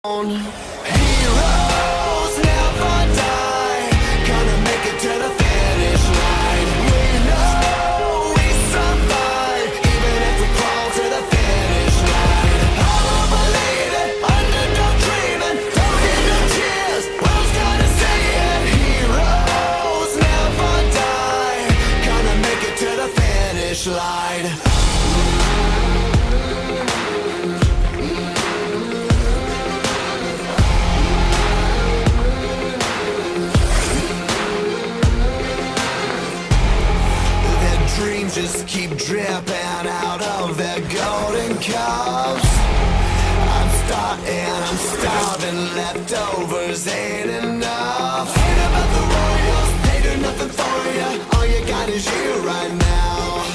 Heroes never die, gonna make it to the finish line. We know we survive, even if we crawl to the finish line. I believe it, underdog dreaming, don't need no tears, world's gonna see it. Heroes never die, gonna make it to the finish line. Dreams just keep dripping out of their golden cup.